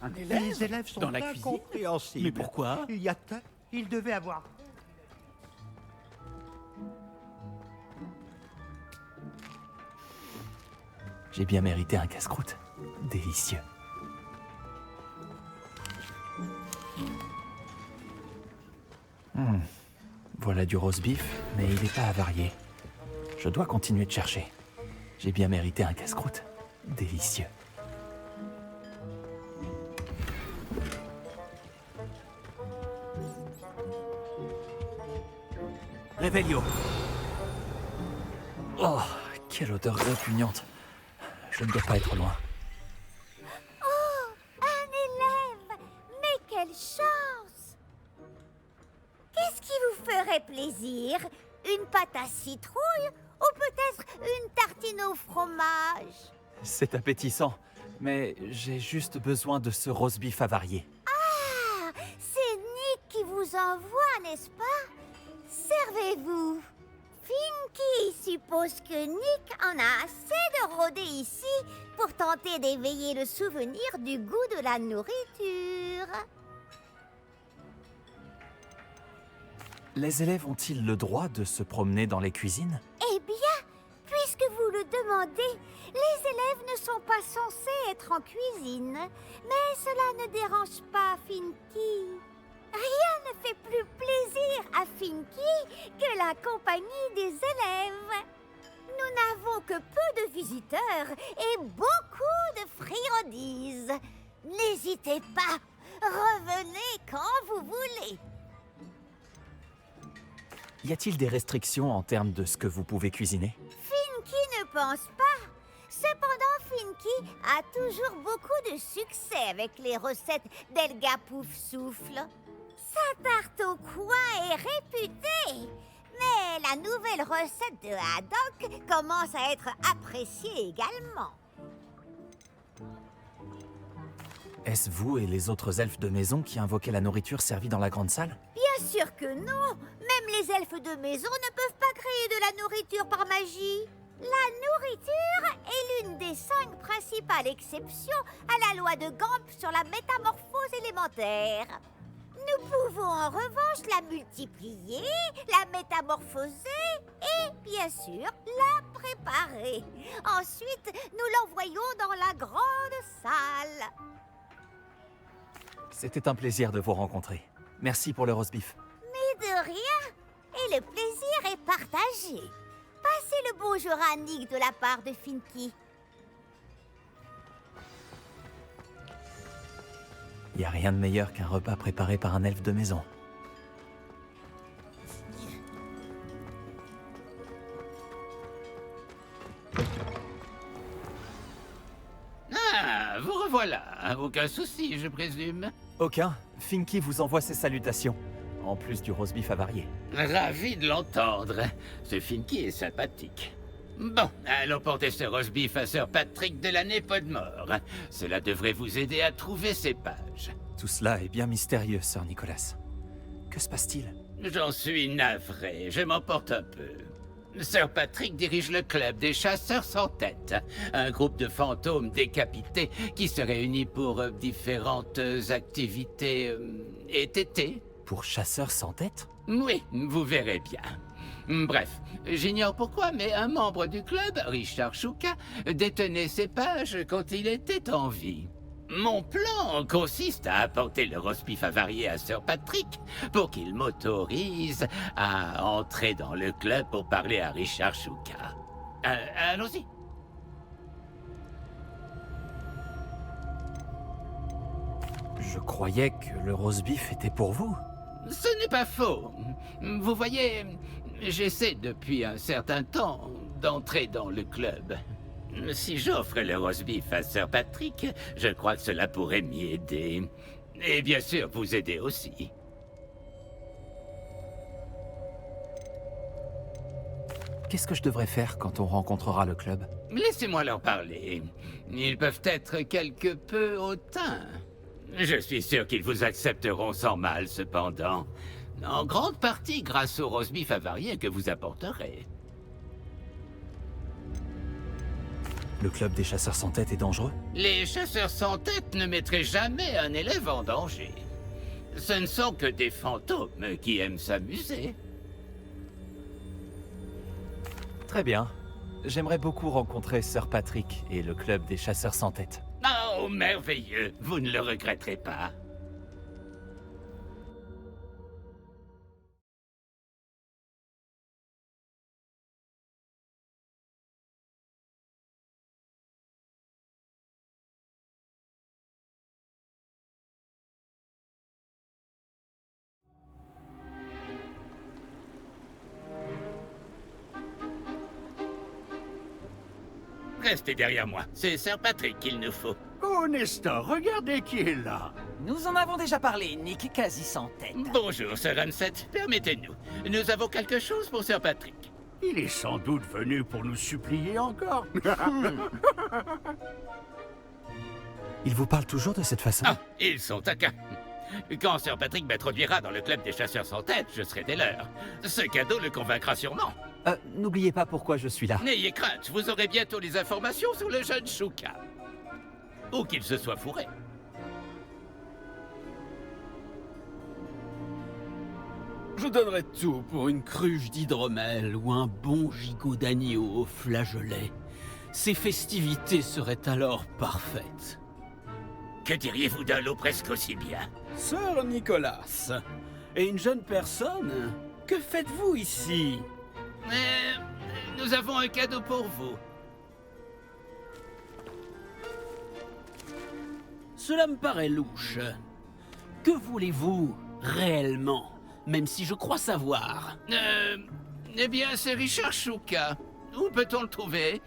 Un élève Les élèves sont dans la cuisine? incompréhensibles. Mais pourquoi? Il devait avoir... J'ai bien mérité un casse-croûte. Délicieux. Voilà du roast beef, mais il n'est pas avarié. Je dois continuer de chercher. J'ai bien mérité un casse-croûte. Délicieux. Réveillon. Oh, quelle odeur répugnante. Je ne dois pas être loin. Oh, un élève! Mais quelle chance! Qu'est-ce qui vous ferait plaisir? Une pâte à citrouille ou peut-être une tartine au fromage? C'est appétissant, mais j'ai juste besoin de ce roast beef avarié. Ah, c'est Nick qui vous envoie, n'est-ce pas? Servez-vous. Finky suppose que Nick en a assez de rôder ici pour tenter d'éveiller le souvenir du goût de la nourriture. Les élèves ont-ils le droit de se promener dans les cuisines? Eh bien, puisque vous le demandez, les élèves ne sont pas censés être en cuisine. Mais cela ne dérange pas Finky. Rien ne fait plus plaisir à Finky que la compagnie des élèves. Nous n'avons que peu de visiteurs et beaucoup de friandises. N'hésitez pas, revenez quand vous voulez. Y a-t-il des restrictions en termes de ce que vous pouvez cuisiner? Finky ne pense pas. Cependant, Finky a toujours beaucoup de succès avec les recettes d'Elga Poufsouffle. Sa tarte au coin est réputée. Mais la nouvelle recette de Haddock commence à être appréciée également. Est-ce vous et les autres elfes de maison qui invoquaient la nourriture servie dans la grande salle? Bien sûr que non. Même les elfes de maison ne peuvent pas créer de la nourriture par magie. La nourriture est l'une des 5 principales exceptions à la loi de Gamp sur la métamorphose élémentaire. Nous pouvons en revanche la multiplier, la métamorphoser et, bien sûr, la préparer. Ensuite, nous l'envoyons dans la grande salle. C'était un plaisir de vous rencontrer. Merci pour le roast beef. Mais de rien. Et le plaisir est partagé. Passez le bonjour à Nick de la part de Finky. Y a rien de meilleur qu'un repas préparé par un elfe de maison. Ah, vous revoilà. Aucun souci, je présume. Aucun. Finky vous envoie ses salutations. En plus du roast beef avarié. Ravi de l'entendre. Ce Finky est sympathique. Bon, allons porter ce roast beef à Sir Patrick de l'année Podmore. Cela devrait vous aider à trouver ces pages. Tout cela est bien mystérieux, Sir Nicholas. Que se passe-t-il? J'en suis navré, je m'emporte un peu. Sir Patrick dirige le club des chasseurs sans tête, un groupe de fantômes décapités qui se réunit pour différentes activités été. Pour chasseurs sans tête? Oui, vous verrez bien. Bref, j'ignore pourquoi, mais un membre du club, Richard Shuka, détenait ces pages quand il était en vie. Mon plan consiste à apporter le roast beef avarié à Sir Patrick pour qu'il m'autorise à entrer dans le club pour parler à Richard Shuka. Allons-y. Je croyais que le roast beef était pour vous. Ce n'est pas faux. Vous voyez, j'essaie depuis un certain temps d'entrer dans le club. Si j'offre le roast beef à Sir Patrick, je crois que cela pourrait m'y aider. Et bien sûr, vous aider aussi. Qu'est-ce que je devrais faire quand on rencontrera le club? Laissez-moi leur parler. Ils peuvent être quelque peu hautains. Je suis sûr qu'ils vous accepteront sans mal, cependant. En grande partie grâce au roast beef avarié que vous apporterez. Le club des chasseurs sans tête est dangereux? Les chasseurs sans tête ne mettraient jamais un élève en danger. Ce ne sont que des fantômes qui aiment s'amuser. Très bien. J'aimerais beaucoup rencontrer Sir Patrick et le club des chasseurs sans tête. Oh, merveilleux. Vous ne le regretterez pas. Restez derrière moi. C'est Sir Patrick qu'il nous faut. Oh, Nestor, regardez qui est là. Nous en avons déjà parlé, Nick, quasi sans tête. Bonjour, Sir Ansett. Permettez-nous. Nous avons quelque chose pour Sir Patrick. Il est sans doute venu pour nous supplier encore. Il vous parle toujours de cette façon? Ah, ils sont taquins. Quand Sir Patrick m'introduira dans le club des chasseurs sans tête, je serai des leurs. Ce cadeau le convaincra sûrement. N'oubliez pas pourquoi je suis là. N'ayez crainte, vous aurez bientôt les informations sur le jeune Shuka. Ou qu'il se soit fourré. Je donnerais tout pour une cruche d'hydromel ou un bon gigot d'agneau au flageolet. Ces festivités seraient alors parfaites. Que diriez-vous d'un lot presque aussi bien? Sir Nicolas, et une jeune personne, que faites-vous ici? Nous avons un cadeau pour vous. Cela me paraît louche. Que voulez-vous réellement? Même si je crois savoir. Eh bien, c'est Richard Shuka. Où peut-on le trouver?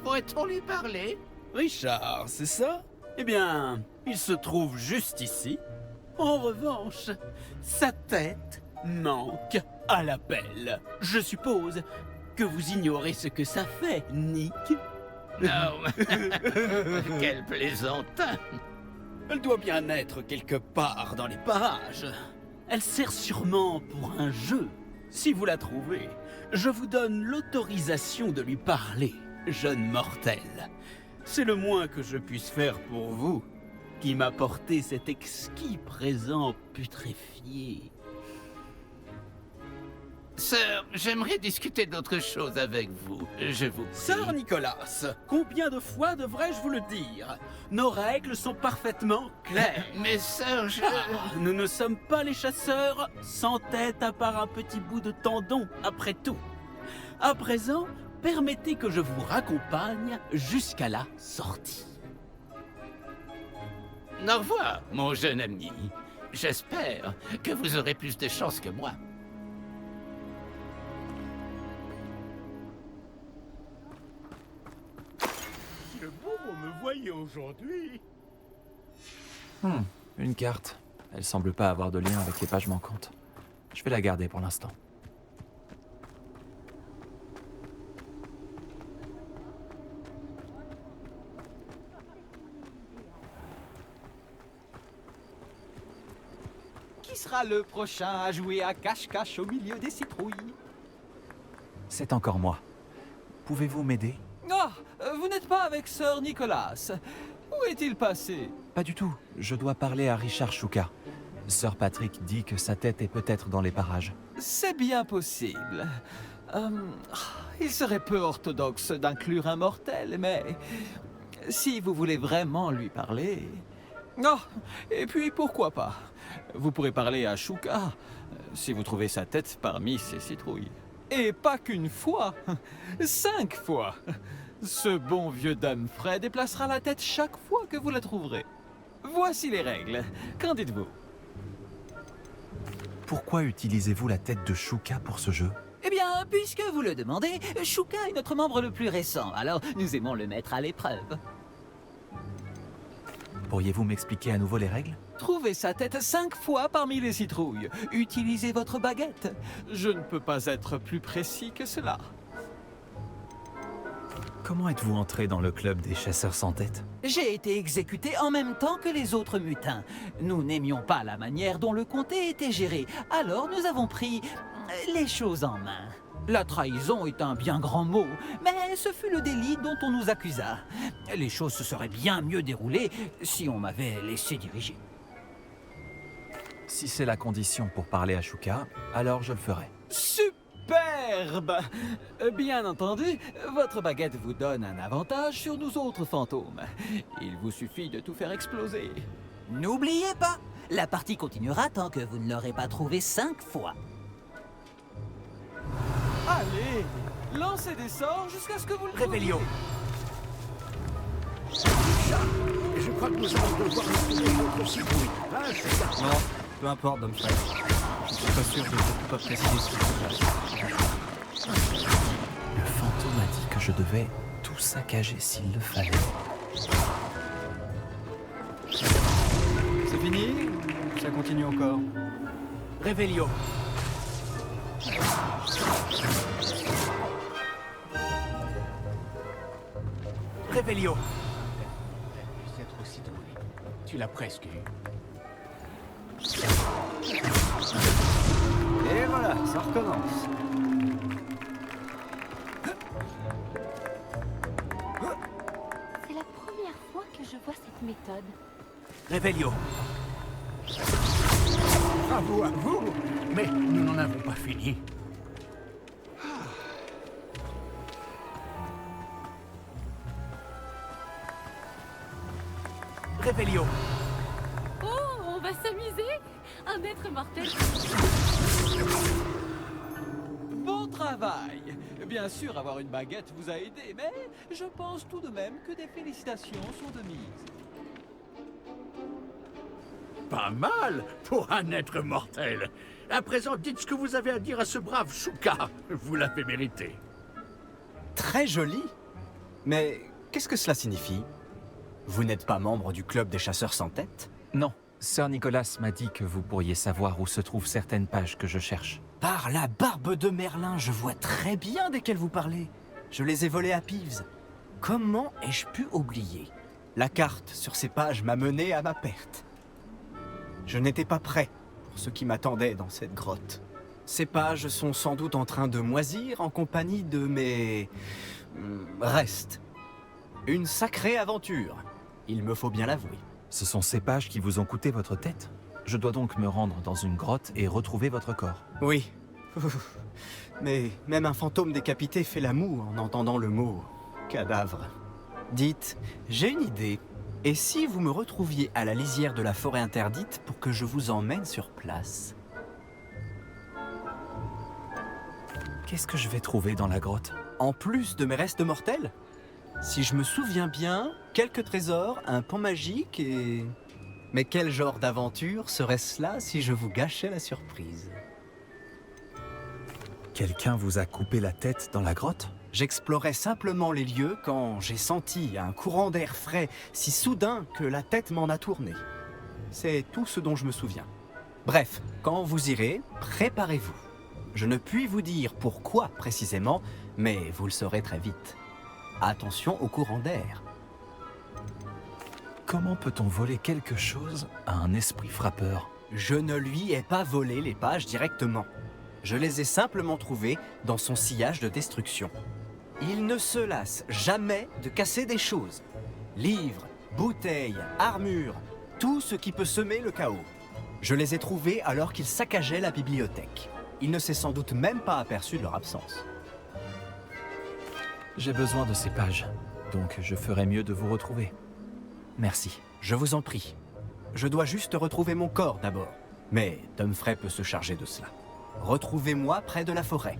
Pourrait-on lui parler? Richard, c'est ça? Eh bien, il se trouve juste ici. En revanche, sa tête manque à l'appel. Je suppose que vous ignorez ce que ça fait, Nick. Non. Quel plaisantin. Elle doit bien être quelque part dans les parages. Elle sert sûrement pour un jeu. Si vous la trouvez, je vous donne l'autorisation de lui parler, jeune mortel. C'est le moins que je puisse faire pour vous, qui m'apportez cet exquis présent putréfié. Sir, j'aimerais discuter d'autre chose avec vous. Je vous prie. Sir Nicolas, combien de fois devrais-je vous le dire? Nos règles sont parfaitement claires. Mais Sir, Nous ne sommes pas les chasseurs sans tête à part un petit bout de tendon, après tout. À présent, permettez que je vous raccompagne jusqu'à la sortie. Au revoir, mon jeune ami. J'espère que vous aurez plus de chance que moi. C'est bon, me voyez aujourd'hui. Une carte. Elle semble pas avoir de lien avec les pages manquantes. Je vais la garder pour l'instant. Qui sera le prochain à jouer à cache-cache au milieu des citrouilles? C'est encore moi. Pouvez-vous m'aider? Oh, vous n'êtes pas avec Sir Nicolas. Où est-il passé? Pas du tout. Je dois parler à Richard Shuka. Sir Patrick dit que sa tête est peut-être dans les parages. C'est bien possible. Il serait peu orthodoxe d'inclure un mortel, mais si vous voulez vraiment lui parler... Oh, et puis pourquoi pas? Vous pourrez parler à Shuka si vous trouvez sa tête parmi ces citrouilles. Et pas qu'une fois, 5 fois. Ce bon vieux Dumfrey déplacera la tête chaque fois que vous la trouverez. Voici les règles. Qu'en dites-vous? Pourquoi utilisez-vous la tête de Shuka pour ce jeu? Eh bien, puisque vous le demandez, Shuka est notre membre le plus récent, alors nous aimons le mettre à l'épreuve. Pourriez-vous m'expliquer à nouveau les règles? Trouvez sa tête 5 fois parmi les citrouilles. Utilisez votre baguette. Je ne peux pas être plus précis que cela. Comment êtes-vous entré dans le club des chasseurs sans tête? J'ai été exécuté en même temps que les autres mutins. Nous n'aimions pas la manière dont le comté était géré, alors nous avons pris les choses en main. La trahison est un bien grand mot, mais ce fut le délit dont on nous accusa. Les choses se seraient bien mieux déroulées si on m'avait laissé diriger. Si c'est la condition pour parler à Shuka, alors je le ferai. Superbe! Bien entendu, votre baguette vous donne un avantage sur nous autres fantômes. Il vous suffit de tout faire exploser. N'oubliez pas, la partie continuera tant que vous ne l'aurez pas trouvé 5 fois. Allez, lancez des sorts jusqu'à ce que vous le Réveillon. Je crois que nous allons devoir retrouver notre citrouille. Hein, Shuka? Non, peu importe, Dom Fred. Je suis pas sûr de beaucoup apprécier ce qui se passe. Le fantôme a dit que je devais tout saccager s'il le fallait. C'est fini ou ça continue encore? Réveillon. Réveillon. Cette citrouille, tu l'as presque eu. Et voilà, ça recommence. C'est la première fois que je vois cette méthode. Réveillon. Bravo à vous, mais nous n'en avons pas fini. Réveillon. Oh, on va s'amuser. Un être mortel. Bon travail! Bien sûr, avoir une baguette vous a aidé, mais je pense tout de même que des félicitations sont de mise. Pas mal pour un être mortel. À présent, dites ce que vous avez à dire à ce brave Shuka. Vous l'avez mérité. Très joli. Mais qu'est-ce que cela signifie? Vous n'êtes pas membre du club des chasseurs sans tête? Non, Sir Nicholas m'a dit que vous pourriez savoir où se trouvent certaines pages que je cherche. Par la barbe de Merlin, je vois très bien desquelles vous parlez. Je les ai volées à Peeves. Comment ai-je pu oublier? La carte sur ces pages m'a mené à ma perte. Je n'étais pas prêt pour ce qui m'attendait dans cette grotte. Ces pages sont sans doute en train de moisir en compagnie de mes... restes. Une sacrée aventure, il me faut bien l'avouer. Ce sont ces pages qui vous ont coûté votre tête? Je dois donc me rendre dans une grotte et retrouver votre corps. Oui. Mais même un fantôme décapité fait la moue en entendant le mot cadavre. Dites, j'ai une idée. Et si vous me retrouviez à la lisière de la forêt interdite pour que je vous emmène sur place? Qu'est-ce que je vais trouver dans la grotte? En plus de mes restes mortels? Si je me souviens bien, quelques trésors, un pont magique et... Mais quel genre d'aventure serait cela si je vous gâchais la surprise? Quelqu'un vous a coupé la tête dans la grotte? J'explorais simplement les lieux quand j'ai senti un courant d'air frais si soudain que la tête m'en a tourné. C'est tout ce dont je me souviens. Bref, quand vous irez, préparez-vous. Je ne puis vous dire pourquoi précisément, mais vous le saurez très vite. Attention au courant d'air. Comment peut-on voler quelque chose à un esprit frappeur? Je ne lui ai pas volé les pages directement. Je les ai simplement trouvées dans son sillage de destruction. Il ne se lasse jamais de casser des choses. Livres, bouteilles, armures, tout ce qui peut semer le chaos. Je les ai trouvés alors qu'il saccageait la bibliothèque. Il ne s'est sans doute même pas aperçu de leur absence. J'ai besoin de ces pages, donc je ferais mieux de vous retrouver. Merci. Je vous en prie. Je dois juste retrouver mon corps d'abord. Mais Dumfrey peut se charger de cela. Retrouvez-moi près de la forêt.